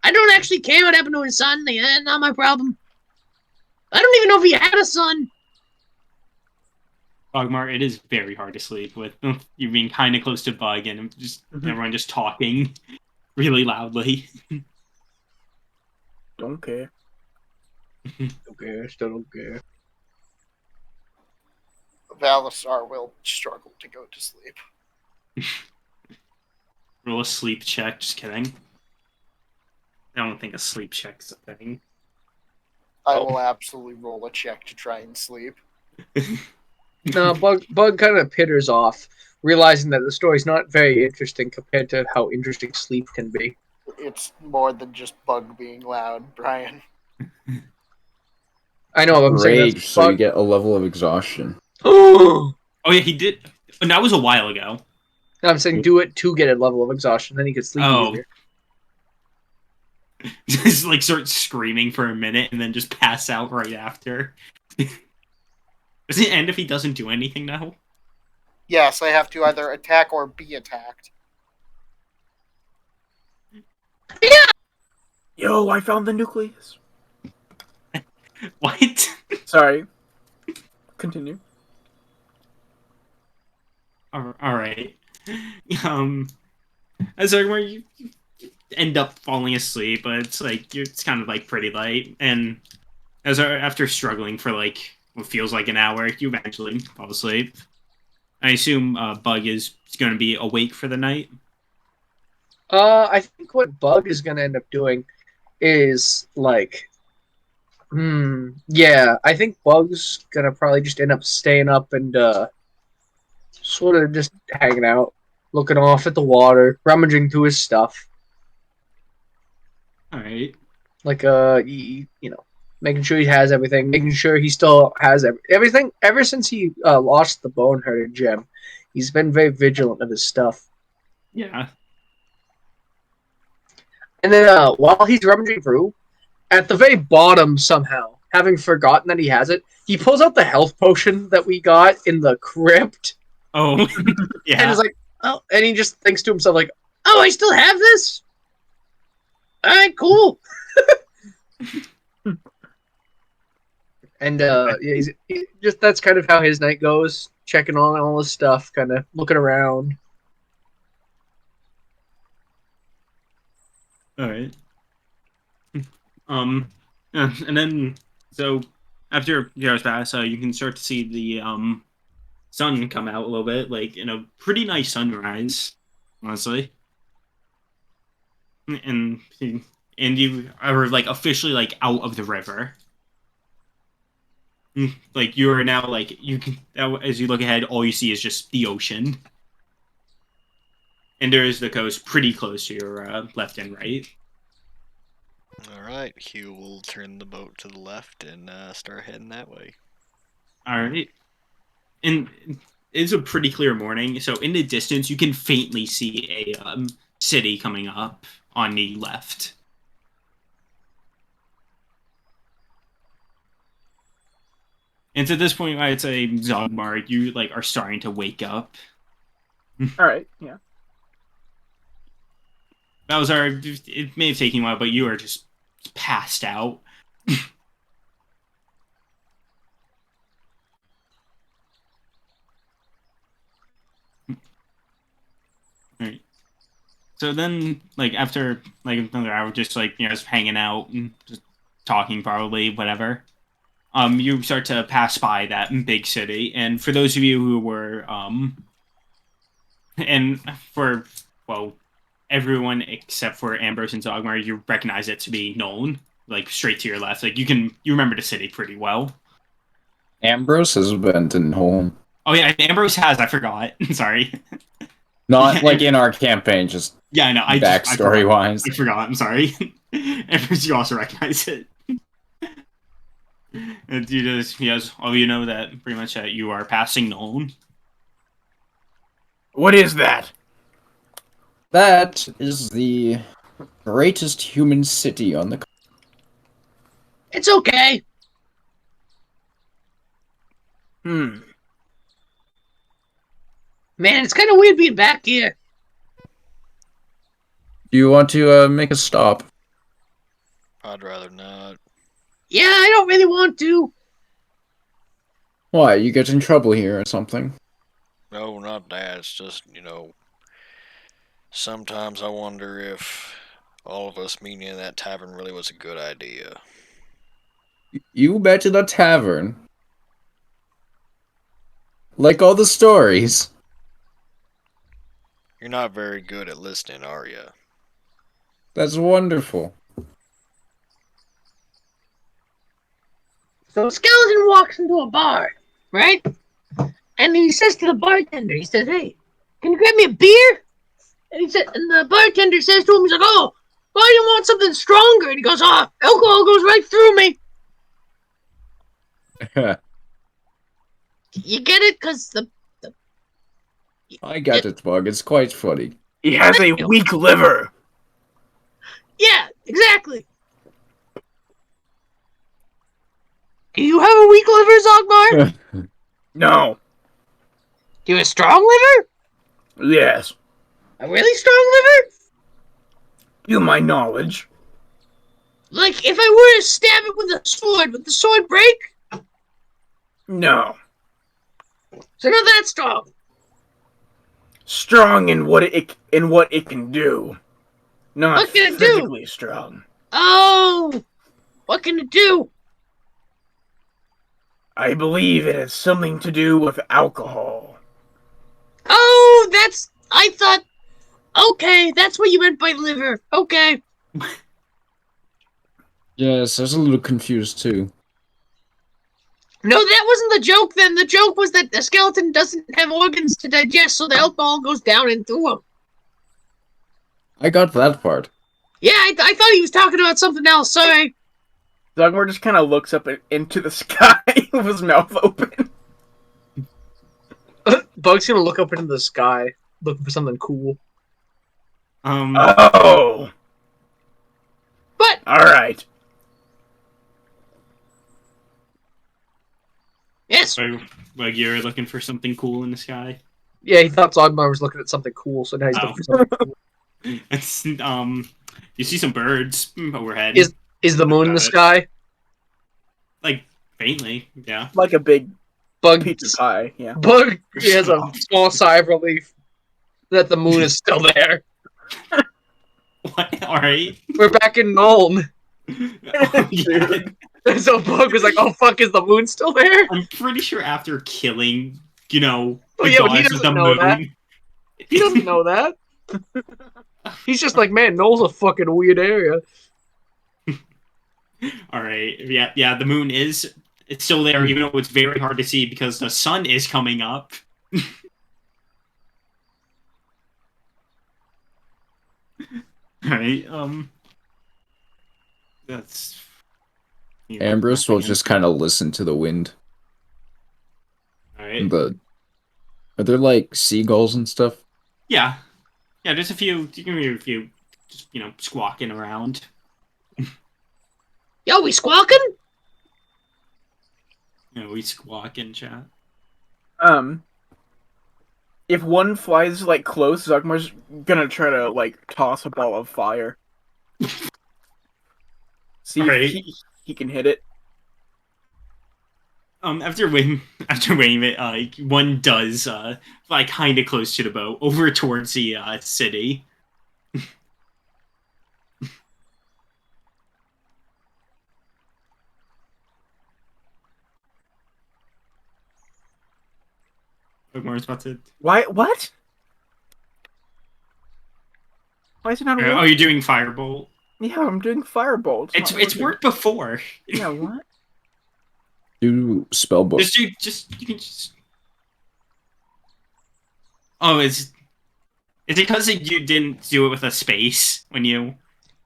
I don't actually care what happened to his son. Not my problem. I don't even know if he had a son. Bugmar, it is very hard to sleep with you being kind of close to Bug and just everyone just talking really loudly. Don't care. Don't care, still don't care. Valisar will struggle to go to sleep. Roll a sleep check. Just kidding. I don't think a sleep check's a thing. I will absolutely roll a check to try and sleep. No, Bug kind of pitters off, realizing that the story's not very interesting compared to how interesting sleep can be. It's more than just Bug being loud, Brian. I know, I'm saying Rage, that's so you Bug. get a level of exhaustion. I'm Oh yeah, he did. And that was a while ago. saying do it to get a level of exhaustion, then you could sleep Oh. easier. Just like start screaming for a minute and then just pass out right after. Does it end if he doesn't do anything now? Yes, I have to either attack or be attacked. Yo, I found the nucleus. What? Sorry. Continue. All right. As where you end up falling asleep, but it's like it's kind of like pretty late, and after struggling for like what feels like an hour, you eventually fall asleep. I assume Bug is going to be awake for the night. I think what Bug is gonna end up doing is like, yeah, I think Bug's gonna probably just end up staying up and sort of just hanging out, looking off at the water, rummaging through his stuff, All right. like you know, making sure he has everything, making sure he still has everything. Ever since he lost the bone herder gem, he's been very vigilant of his stuff. Yeah. And then while he's rummaging through, at the very bottom somehow, having forgotten that he has it, he pulls out the health potion that we got in the crypt, Oh. and Yeah. is like, oh, and he just thinks to himself like, oh, I still have this. All right, cool. And yeah, he just that's kind of how his night goes, checking on all his stuff, kind of looking around. All right. And then so after years pass, you can start to see the sun come out a little bit, like in a pretty nice sunrise, honestly. And you are like officially like out of the river. Like you are now like you can as you look ahead, all you see is just the ocean. And there is the coast pretty close to your left and right. Alright, Hugh will turn the boat to the left and start heading that way. All right. And it's a pretty clear morning, so in the distance you can faintly see a city coming up on the left. And at this point, I'd say Zogmar, you like are starting to wake up. All right. Yeah. Balzar, it may have taken a while, but you are just passed out. Alright. So then, like, after, like, another hour, just, like, you know, just hanging out and just talking, probably, whatever, you start to pass by that big city. And for those of you who were, and for, well, everyone except for Ambrose and Zogmar, you recognize it to be Nolan, like, straight to your left. Like, you remember the city pretty well. Ambrose has been to home. Oh, yeah, Ambrose has, I forgot. Sorry. Not Yeah, like in our campaign, just Yeah, I know. I backstory forgot. wise. I forgot. I'm sorry. Everybody you also recognize it. And you just, yes, all you know that pretty much that you are passing Nolan. What is that? That is the greatest human city on the. It's okay. Hmm. Man, it's kind of weird being back here. Do you want to make a stop? I'd rather not. Yeah, I don't really want to. Why? You get in trouble here or something? No, not that. It's just, sometimes I wonder if all of us meeting in that tavern really was a good idea. You met in a tavern. Like all the stories. You're not very good at listening, are you? That's wonderful. So Skeleton walks into a bar, right? And he says to the bartender, he says, "Hey, can you grab me a beer?" And the bartender says to him, he's like, "Oh, well, you want something stronger?" And he goes, "Oh, alcohol goes right through me." You get it? Because I got it, Bug. It's quite funny. He has a weak liver. yeah, exactly. Do you have a weak liver, Zogmar? No. Do you have a strong liver? Yes. A really strong liver? To my knowledge. Like, if I were to stab it with a sword, would the sword break? No. So not that strong. Strong in what it can do. Not What can it do? physically strong. Oh, what can it do? I believe it has something to do with alcohol. Oh, I thought, okay, that's what you meant by liver. Okay. Yes, I was a little confused too. No, that wasn't the joke then. The joke was that the skeleton doesn't have organs to digest, so the alcohol goes down and through him. I got that part. Yeah, I thought he was talking about something else. Sorry. Zogmar just kind of looks up into the sky with his mouth open. Bug's gonna look up into the sky, looking for something cool. Oh. But Alright. yes, Like you're looking for something cool in the sky. Yeah, he thought Zogmar was looking at something cool, so now he's looking for something cool. It's you see some birds overhead. Is the moon in the sky? Like faintly, yeah. Like a big Bug pizza pie, yeah. Bug he has a small sigh of relief that the moon is still there. What? All right. We're back in Nuln. Oh, yeah. So Bug was like, "Oh fuck, is the moon still there?" I'm pretty sure after killing, Oh, the yeah, but he gods of doesn't the know moon. that. He doesn't know that. He's just like, "Man, Null's a fucking weird area." All right. Yeah. The moon it's still there, even though it's very hard to see because the sun is coming up. All right. That's. Ambrose will just kind of listen to the wind. All right. Are there like seagulls and stuff? Yeah. There's a few. You can hear a few, just squawking around. yo, we squawking? We squawk in chat. If one flies like close, Zogmar's gonna try to like toss a ball of fire. See Right. if he can hit it. After waving it, one does fly kind of close to the boat, over towards the city. Pokemon about to. Why? What? Why is it not Oh, working? you're doing firebolt. Yeah, I'm doing firebolt. It's not working. worked before. Yeah, what? Do spell book. You can just. Oh, it's Is it because you didn't do it with a space when you?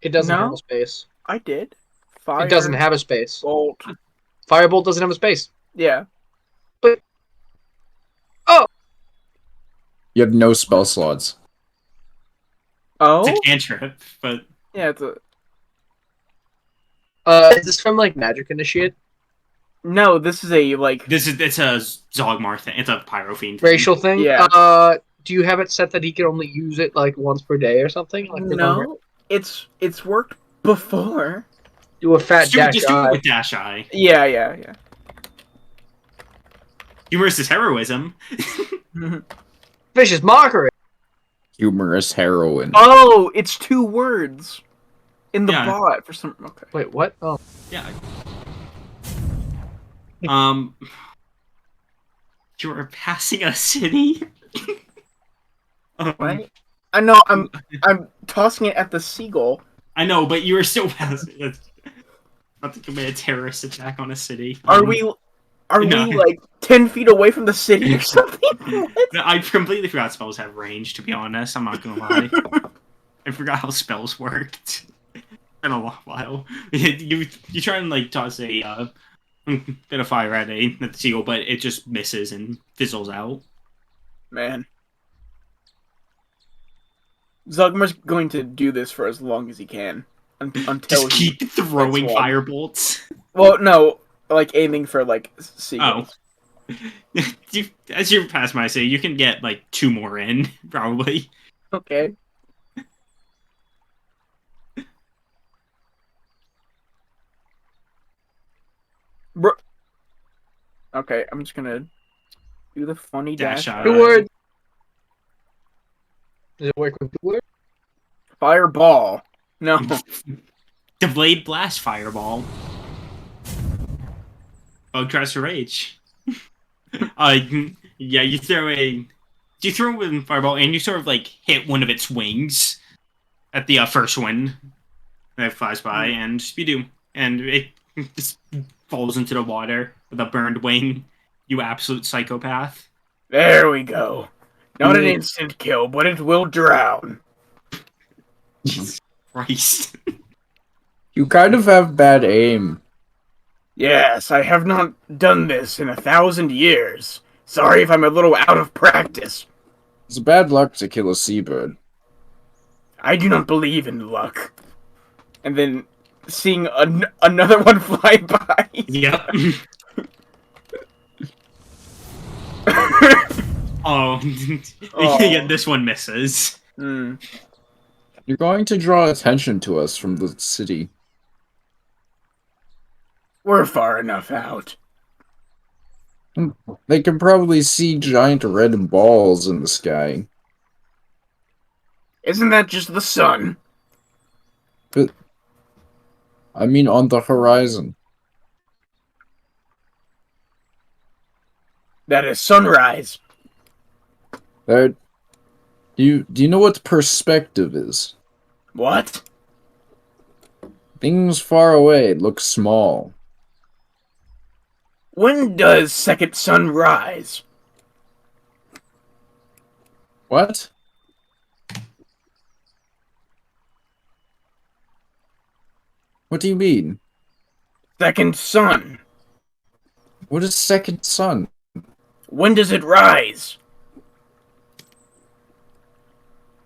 It doesn't have No. a space. I did. Fire. It doesn't have a space. Bolt. Firebolt doesn't have a space. Yeah. You have no spell slots. Oh. It's a cantrip, but Yeah. It's a. Is this from like Magic Initiate? No, this is a like. it's a Zogmar thing. It's a Pyrofiend thing. Racial thing? Yeah. Do you have it set that he can only use it like once per day or something? Like No, it's worked before. do a fat dash Just do it eye. with Dash Eye. Yeah. Humorous is heroism. Vicious mockery. Humorous heroine. Oh, it's 2 words in the Yeah. bot for some. Okay. Wait, what? Oh, Yeah. You're passing a city. What? I know. I'm tossing it at the seagull. I know, but you were still passing. It's about to commit a terrorist attack on a city. Are we no. like 10 feet away from the city or something? What? No, I completely forgot spells have range. To be honest, I'm not gonna lie. I forgot how spells worked. Been a while. You try and like toss a bit of fire at the seagull, but it just misses and fizzles out. Man. Zugmar's going to do this for as long as he can. Until Just he... keep throwing That's one. firebolts. Well, no. Like, aiming for, like, seagulls. As you pass my city, you can get like 2 more in, probably. Okay. Bro. Okay, I'm just gonna do the funny Dash dash. eye. two words. Does it work with 2 words? Fireball. No. The Blade Blast Fireball. Bug tries to rage. Yeah, you throw in Fireball and you sort of like hit one of its wings at the first one that flies by, and you do, and it just falls into the water with a burned wing. You absolute psychopath. There we go. Not an instant kill, but it will drown. Jesus Christ. You kind of have bad aim. Yes, I have not done this in 1,000 years. Sorry if I'm a little out of practice. It's bad luck to kill a seabird. I do not believe in luck. And then seeing another one fly by. Yep. Oh, yeah, this one misses. Hmm. You're going to draw attention to us from the city. We're far enough out. They can probably see giant red balls in the sky. Isn't that just the sun? But, I mean, on the horizon. That is sunrise. There. Do you know what perspective is? What? Things far away look small. When does second sun rise? What? What do you mean? Second sun. What is second sun? When does it rise?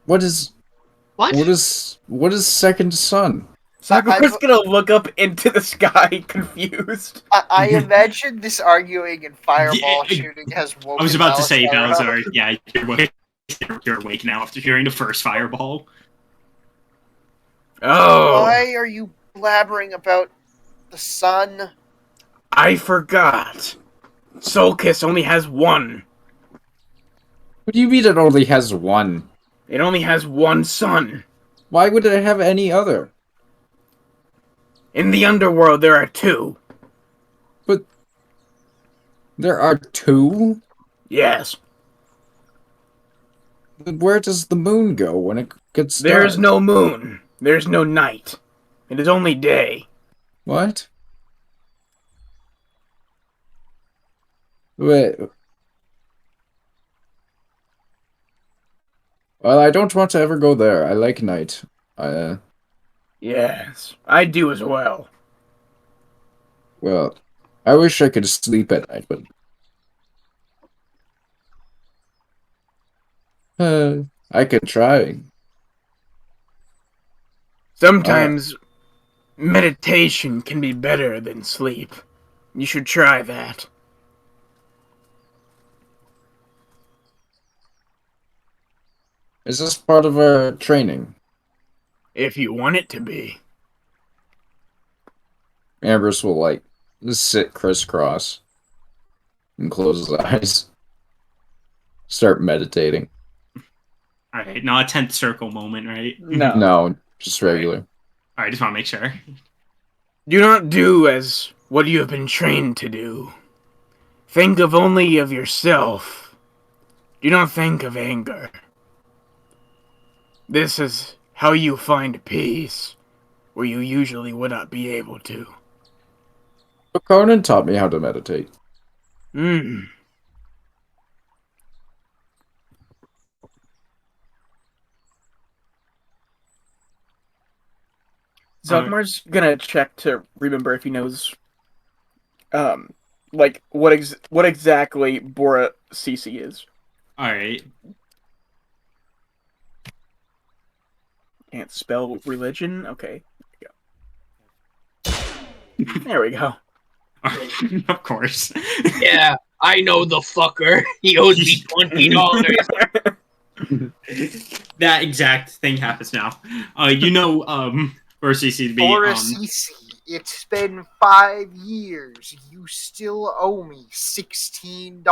What? What is second sun? Sakura's gonna look up into the sky, confused. I imagine this arguing and fireball Yeah, shooting has woken I was about to say, Balasar up. Balazar, yeah, you're awake now after hearing the first fireball. Oh, Why are you blabbering about the sun? I forgot. Soul Kiss only has one. What do you mean it only has one? It only has one sun. Why would it have any other? In the underworld, there are 2. But there are 2? Yes. But where does the moon go when it gets dark? There is no moon. There is no night. It is only day. What? Wait. Well, I don't want to ever go there. I like night. Yes, I do as well. Well, I wish I could sleep at night, but I could try. Sometimes meditation can be better than sleep. You should try that. Is this part of our training? If you want it to be. Ambrose will like just sit crisscross and close his eyes. Start meditating. All right, not a 10th circle moment, right? No. No, just regular. All right, just want to make sure. Do not do as what you have been trained to do. Think of only of yourself. Do not think of anger. This is how you find peace, where you usually would not be able to. But Conan taught me how to meditate. Zogmar's gonna check to remember if he knows, like what exactly Bora CC is. All right. Can't spell religion. Okay, there we go. Of course. Yeah, I know the fucker. He owes me $20. That exact thing happens now. Or CC to be Bora CC, it's been 5 years. You still owe me $16.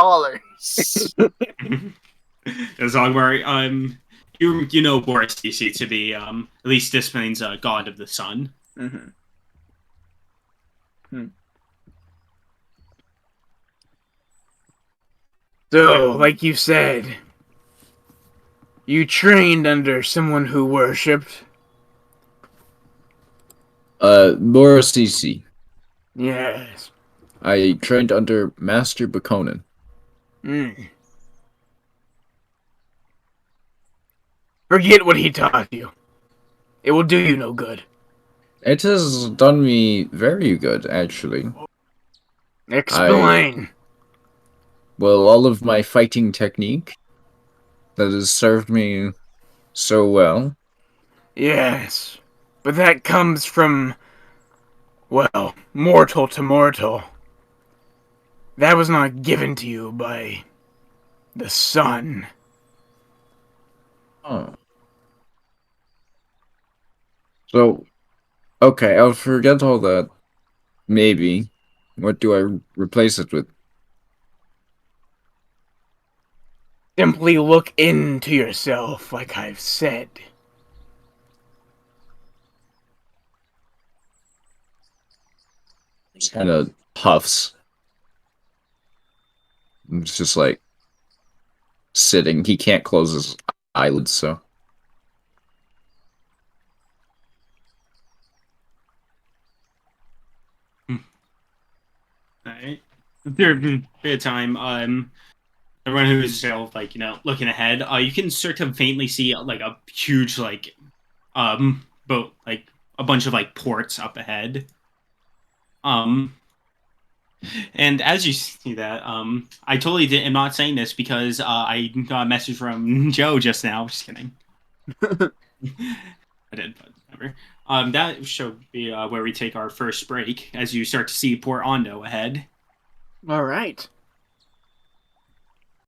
Zogmar, you know Boris CC to be at least this means god of the sun. So, like you said, you trained under someone who worshipped. Laura CC. Yes. I trained under Master Bakonin. Forget what he taught you. It will do you no good. It has done me very good, actually. Explain. Well, all of my fighting technique that has served me so well. Yes. But that comes from, well, mortal to mortal. That was not given to you by the sun. Oh. So, okay, I'll forget all that. Maybe. What do I replace it with? Simply look into yourself, like I've said. Just kind of puffs. It's just like sitting. He can't close his eyelids, so. Alright. There bit of time. Everyone who's still looking ahead, you can start to faintly see like a huge boat, like a bunch of ports up ahead. And as you see that, I totally am not saying this because I got a message from Joe just now. Just kidding. I did, but whatever. That should be where we take our first break as you start to see Port Ondo ahead. All right.